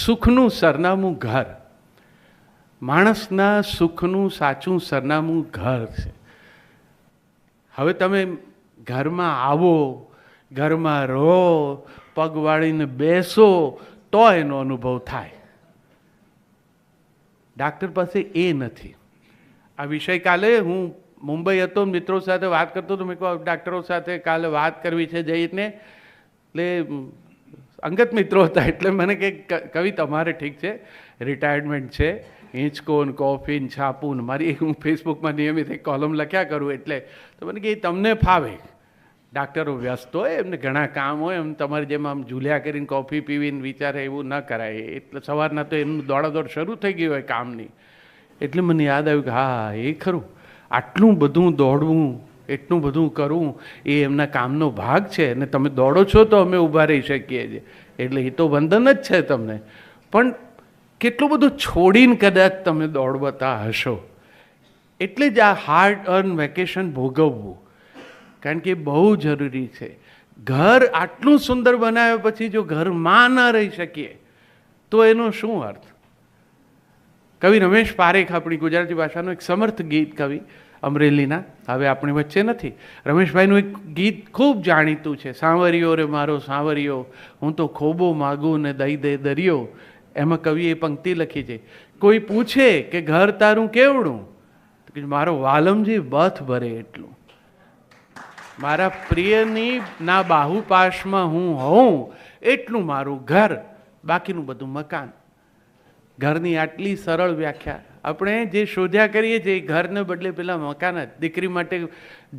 સુખનું સરનામું ઘર, માણસના સુખનું સાચું સરનામું ઘર છે. હવે તમે ઘરમાં આવો, ઘરમાં રહો, પગ વાળીને બેસો તો એનો અનુભવ થાય. ડાક્ટર પાસે એ નથી. આ વિષય કાલે હું મુંબઈ હતો, મિત્રો સાથે વાત કરતો હતો. મેં કહ્યું ડાક્ટરો સાથે કાલે વાત કરવી છે જઈને, એટલે અંગત મિત્રો હતા એટલે મને કે કવિ તમારે ઠીક છે, રિટાયરમેન્ટ છે, હિંચકો ને કોફી ને છાપું ને મારી હું ફેસબુકમાં નિયમિત એક કોલમ લખ્યા કરું, એટલે તો મને કે તમને ફાવે. ડાક્ટરો વ્યસ્ત હોય, એમને ઘણા કામ હોય, એમ તમારે જેમ આમ ઝૂલ્યા કરીને કોફી પીવીને વિચારે એવું ન કરાય. એટલે સવારના તો એનું દોડાદોડ શરૂ થઈ ગઈ હોય કામની. એટલે મને યાદ આવ્યું કે હા એ ખરું, આટલું બધું દોડવું, એટલું બધું કરવું એ એમના કામનો ભાગ છે. અને તમે દોડો છો તો અમે ઊભા રહી શકીએ છીએ, એટલે એ તો વંદન જ છે તમને. પણ કેટલું બધું છોડીને કદાચ તમે દોડતા હશો. એટલે જ આ હાર્ડ અર્ન વેકેશન ભોગવવું, કારણ કે બહુ જરૂરી છે. ઘર આટલું સુંદર બનાવ્યા પછી જો ઘરમાં ન રહી શકીએ તો એનો શું અર્થ? કવિ રમેશ પારેખ, આપણી ગુજરાતી ભાષાનો એક સમર્થ ગીત કવિ, અમરેલીના, હવે આપણી વચ્ચે નથી. રમેશભાઈનું એક ગીત ખૂબ જાણીતું છે, સાંવરિયો રે મારો સાંવરિયો, હું તો ખોબો માગું ને દઈ દે દરિયો. એમાં કવિએ પંક્તિ લખી છે, કોઈ પૂછે કે ઘર તારું કેવડું, મારો વાલમજી બથ ભરે એટલું. મારા પ્રિયની ના બાહુપાશમાં હું હોઉં એટલું મારું ઘર, બાકીનું બધું મકાન. ઘરની આટલી સરળ વ્યાખ્યા આપણે જે શોધ્યા કરીએ છીએ, ઘરને બદલે પેલા મકાન જ. દીકરી માટે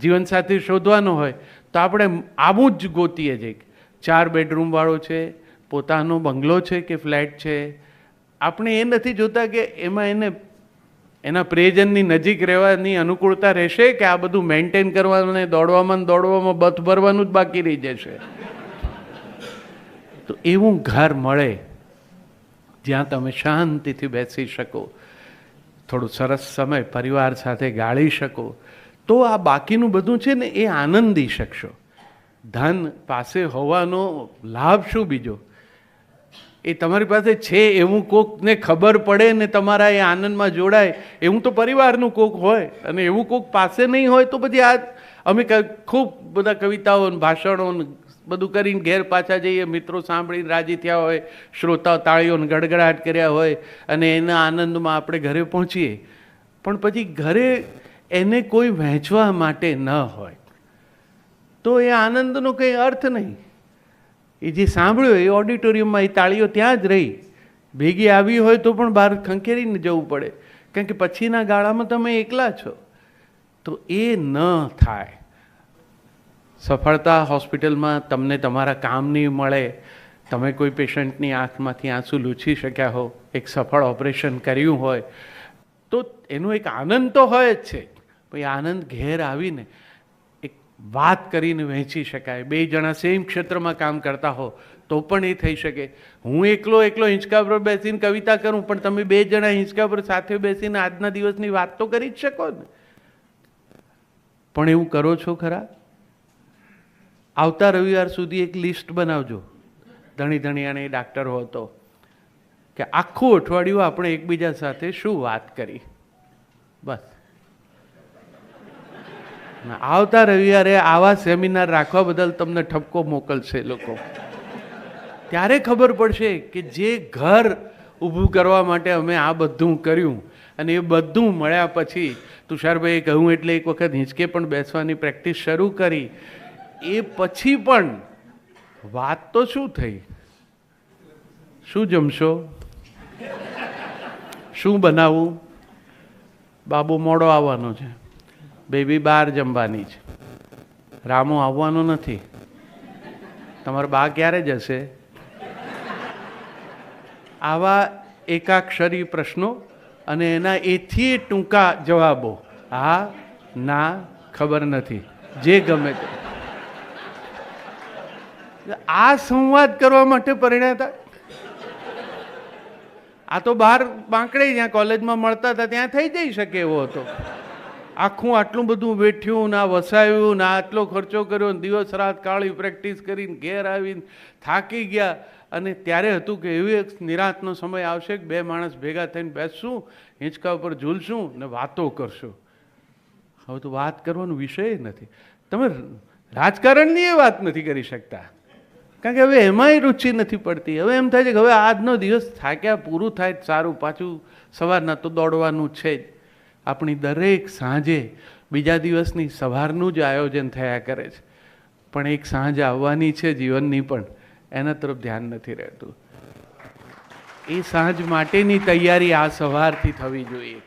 જીવનસાથી શોધવાનો હોય તો આપણે આવું જ ગોતીએ છીએ. 4 બેડરૂમવાળો છે, પોતાનો બંગલો છે કે ફ્લેટ છે. આપણે એ નથી જોતા કે એમાં એને એના પ્રિયજનની નજીક રહેવાની અનુકૂળતા રહેશે કે આ બધું મેન્ટેન કરવાનું, દોડવામાં બથ ભરવાનું જ બાકી રહી જશે. તો એવું ઘર મળે જ્યાં તમે શાંતિથી બેસી શકો, થોડું સરસ સમય પરિવાર સાથે ગાળી શકો, તો આ બાકીનું બધું છે ને એ આનંદી શકશો. ધન પાસે હોવાનો લાભ શું બીજો? એ તમારી પાસે છે એવું કોકને ખબર પડે ને તમારા એ આનંદમાં જોડાય, એવું તો પરિવારનું કોક હોય. અને એવું કોક પાસે નહીં હોય તો પછી આ અમે ખૂબ બધા કવિતાઓ ભાષણો બધું કરીને ઘેર પાછા જઈએ, મિત્રો સાંભળીને રાજી થયા હોય, શ્રોતા તાળીઓને ગડગડાટ કર્યા હોય, અને એના આનંદમાં આપણે ઘરે પહોંચીએ. પણ પછી ઘરે એને કોઈ વહેંચવા માટે ન હોય તો એ આનંદનો કંઈ અર્થ નહીં. એ જે સાંભળ્યો એ ઓડિટોરિયમમાં એ તાળીઓ ત્યાં જ રહી, ભેગી આવી હોય તો પણ બહાર ખંખેરીને જવું પડે, કારણ કે પછીના ગાળામાં તમે એકલા છો. તો એ ન થાય. સફળતા હોસ્પિટલમાં તમને તમારા કામની મળે, તમે કોઈ પેશન્ટની આંખમાંથી આંસુ લૂછી શક્યા હો, એક સફળ ઓપરેશન કર્યું હોય, તો એનો એક આનંદ તો હોય જ છે. પણ એ આનંદ ઘેર આવીને એક વાત કરીને વહેંચી શકાય. 2 જણા સેમ ક્ષેત્રમાં કામ કરતા હો તો પણ એ થઈ શકે. હું એકલો હિંચકા પર બેસીને કવિતા કરું, પણ તમે 2 જણા હિંચકા પર સાથે બેસીને આજના દિવસની વાત તો કરી જ શકો ને. પણ એવું કરો છો ખરા? આવતા રવિવાર સુધી એક લિસ્ટ બનાવજો, ધણી ધણીયાને ડાક્ટર હો તો, કે આખું અઠવાડિયું આપણે એકબીજા સાથે શું વાત કરી. બસ આવતા રવિવારે આવા સેમિનાર રાખવા બદલ તમને ઠપકો મોકલશે લોકો. ત્યારે ખબર પડશે કે જે ઘર ઊભું કરવા માટે અમે આ બધું કર્યું, અને એ બધું મળ્યા પછી તુષારભાઈએ કહ્યું એટલે એક વખત હિંચકે પણ બેસવાની પ્રેક્ટિસ શરૂ કરી. એ પછી પણ વાત તો શું થઈ? શું જમશો? શું બનાવવું? બાબુ મોડો આવવાનો છે, બેબી 12 જમવાની છે, રામો આવવાનો નથી, તમારા બા ક્યારે જશે? આવા એકાક્ષરી પ્રશ્નો અને એના એથી ટૂંકા જવાબો, હા ના ખબર નથી, જે ગમે તે. આ સંવાદ કરવા માટે પરિણ્યા. આ તો બહાર બાંકડે જ્યાં કોલેજમાં મળતા હતા ત્યાં થઈ જઈ શકે એવો હતો. આખું આટલું બધું વેઠ્યું, ના વસાવ્યું, ના આટલો ખર્ચો કર્યો, દિવસ રાત કાળી પ્રેક્ટિસ કરીને ઘેર આવીને થાકી ગયા. અને ત્યારે હતું કે એવી એક નિરાંતનો સમય આવશે કે બે માણસ ભેગા થઈને બેસશું, હિંચકા ઉપર ઝૂલશું ને વાતો કરશું. હવે તો વાત કરવાનો વિષય નથી. તમે રાજકારણની એ વાત નથી કરી શકતા, કારણ કે હવે એમાંય રુચિ નથી પડતી. હવે એમ થાય છે કે હવે આજનો દિવસ થાક્યા પૂરું થાય સારું, પાછું સવારના તો દોડવાનું છે જ. આપણી દરેક સાંજે બીજા દિવસની સવારનું જ આયોજન થયા કરે છે, પણ એક સાંજ આવવાની છે જીવનની, પણ એના તરફ ધ્યાન નથી રહેતું. એ સાંજ માટેની તૈયારી આ સવારથી થવી જોઈએ,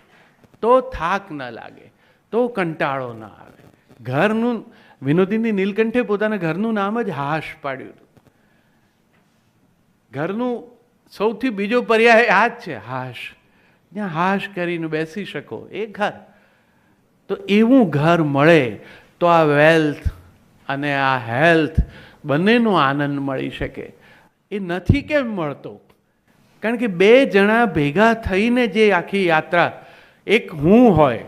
તો થાક ન લાગે, તો કંટાળો ન આવે. ઘરનું વિનોદીની નીલકંઠે પોતાના ઘરનું નામ જ હાશ પાડ્યું હતું. ઘરનું સૌથી બીજો પર્યાય આ જ છે, હાશ. જ્યાં હાશ કરીને બેસી શકો એ ઘર. તો એવું ઘર મળે તો આ વેલ્થ અને આ હેલ્થ બંનેનો આનંદ મળી શકે. એ નથી કેમ મળતો? કારણ કે બે જણા ભેગા થઈને જે આખી યાત્રા, એક હું હોય,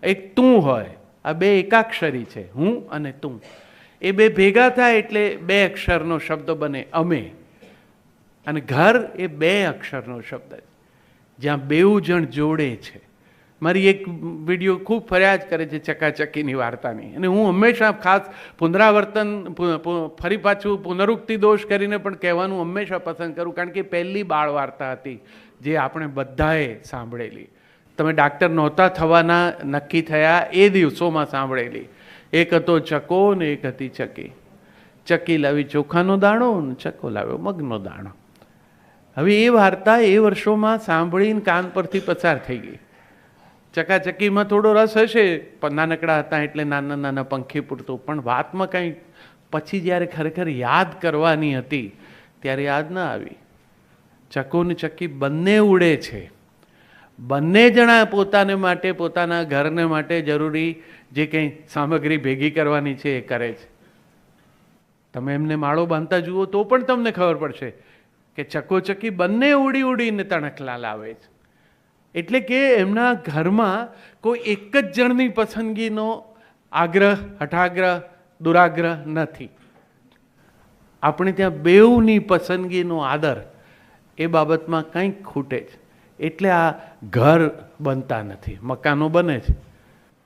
એક તું હોય, આ બે એકાક્ષરી છે, હું અને તું. એ બે ભેગા થાય એટલે બે અક્ષરનો શબ્દ બને અમે. અને ઘર એ બે અક્ષરનો શબ્દ છે, જ્યાં બેઉ જણ જોડે છે. મારી એક વિડીયો ખૂબ ફરિયાદ કરે છે ચકાચકીની વાર્તાની, અને હું હંમેશા ખાસ પુનરાવર્તન, ફરી પાછું પુનરુક્તિ દોષ કરીને પણ કહેવાનું હંમેશા પસંદ કરું, કારણ કે પહેલી બાળ વાર્તા હતી જે આપણે બધાએ સાંભળેલી. તમે ડાક્ટર નહોતા થવાના નક્કી થયા એ દિવસોમાં સાંભળેલી. એક હતો ચકો ને એક હતી ચકી. ચકી લાવી ચોખાનો દાણો ને ચકો લાવ્યો મગનો દાણો. હવે એ વાર્તા એ વર્ષોમાં સાંભળીને કાન પરથી પસાર થઈ ગઈ. ચકાચકીમાં થોડો રસ હશે, પણ નાનકડા હતા એટલે નાના નાના પંખી પૂરતું, પણ વાતમાં કંઈ પછી જ્યારે ખરેખર યાદ કરવાની હતી ત્યારે યાદ ના આવી. ચકો ને ચકી બંને ઉડે છે, બંને જણા પોતાને માટે, પોતાના ઘરને માટે જરૂરી જે કંઈ સામગ્રી ભેગી કરવાની છે એ કરે છે. તમે એમને માળો બાંધતા જુઓ તો પણ તમને ખબર પડશે કે ચકો ચકી બંને ઉડી ઉડીને તણખલા લાવે છે. એટલે કે એમના ઘરમાં કોઈ એક જ જણની પસંદગીનો આગ્રહ, હઠાગ્રહ, દુરાગ્રહ નથી. આપણે ત્યાં બેઉની પસંદગીનો આદર, એ બાબતમાં કંઈક ખૂટે છે. એટલે આ ઘર બનતા નથી, મકાનો બને છે.